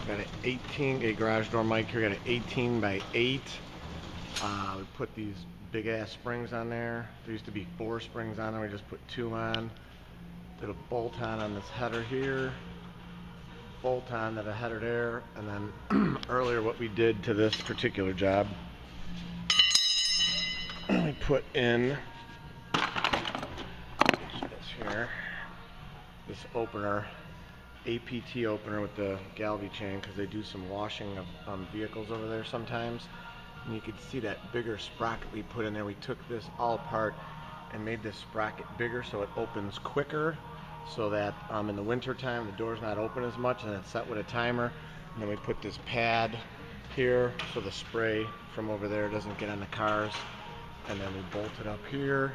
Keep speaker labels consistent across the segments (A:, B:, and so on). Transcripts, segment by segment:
A: Got an 18, a garage door mic here, got an 18 by 8. We put these big ass springs on there. There used to be 4 springs on there, we just put 2 on. Did a bolt on this header here. Bolt on to the header there. And then earlier what we did to this particular job, we put in this here, this opener, APT opener with the Galvy chain, because they do some washing of vehicles over there sometimes. And you can see that bigger sprocket we put in there. We took this all apart and made this sprocket bigger so it opens quicker, so that in the winter time the door's not open as much, and it's set with a timer. And then we put this pad here so the spray from over there doesn't get on the cars. And then we bolt it up here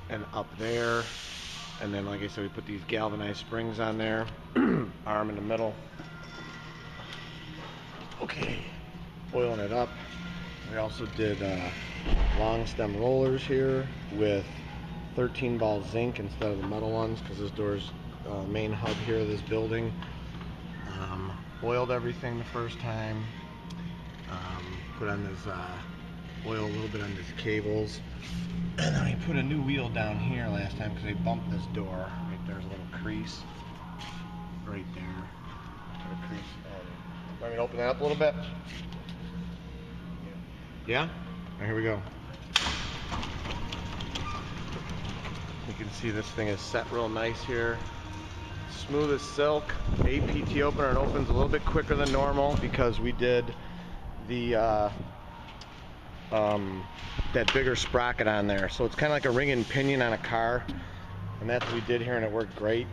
A: and up there. And then, like I said, we put these galvanized springs on there, arm in the middle. Okay, oiling it up. We also did long stem rollers here with 13 ball zinc instead of the metal ones, because this door's main hub here of this building. Oiled everything the first time. Put on this oil a little bit on these cables. And then we put a new wheel down here last time because they bumped this door. Right there's a little crease. Right there. A crease. Want me to open that up a little bit? Yeah? Alright, here we go. You can see this thing is set real nice here. Smooth as silk. APT opener. It opens a little bit quicker than normal because we did the that bigger sprocket on there, so it's kind of like a ring and pinion on a car, and that's what we did here, and it worked great.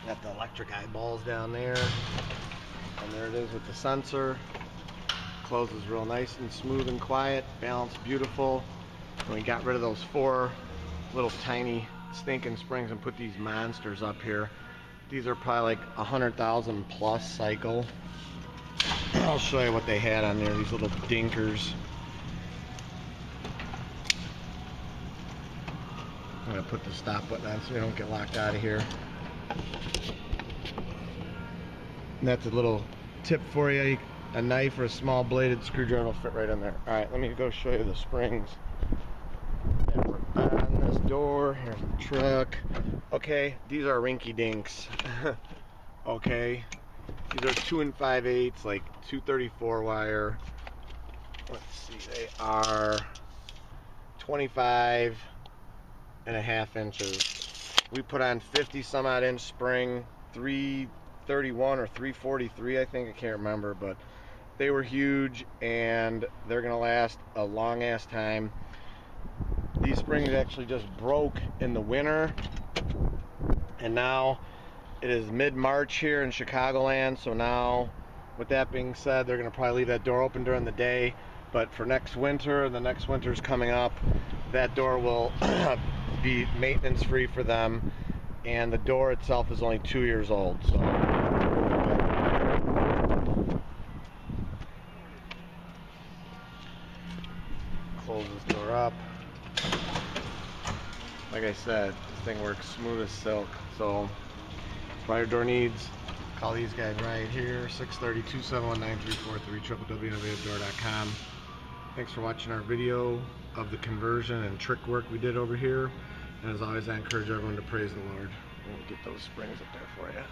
A: Got the electric eyeballs down there, and there it is with the sensor. Closes real nice and smooth and quiet, balanced beautiful. And we got rid of those 4 little tiny stinking springs and put these monsters up here. These are probably like 100,000 plus cycle. I'll show you what they had on there, these little dinkers. I'm going to put the stop button on so we don't get locked out of here. And that's a little tip for you. A knife or a small bladed screwdriver will fit right in there. Alright, let me go show you the springs that were on this door. Here's the truck. Okay, these are rinky dinks. Okay. These are 2 5/8, like 234 wire. Let's see, they are 25 and a half inches. We put on 50 some odd inch spring, 331 or 343, I think, I can't remember, but they were huge and they're gonna last a long ass time. These springs actually just broke in the winter, and now it is mid-March here in Chicagoland, so now, with that being said, they're going to probably leave that door open during the day, but for next winter, the next winter's coming up, that door will be maintenance-free for them, and the door itself is only 2 years old, so. Close this door up. Like I said, this thing works smooth as silk, so for your door needs, call these guys right here, 630-271-9343, www.innovativedoor.com. Thanks for watching our video of the conversion and trick work we did over here. And as always, I encourage everyone to praise the Lord. We'll get those springs up there for you.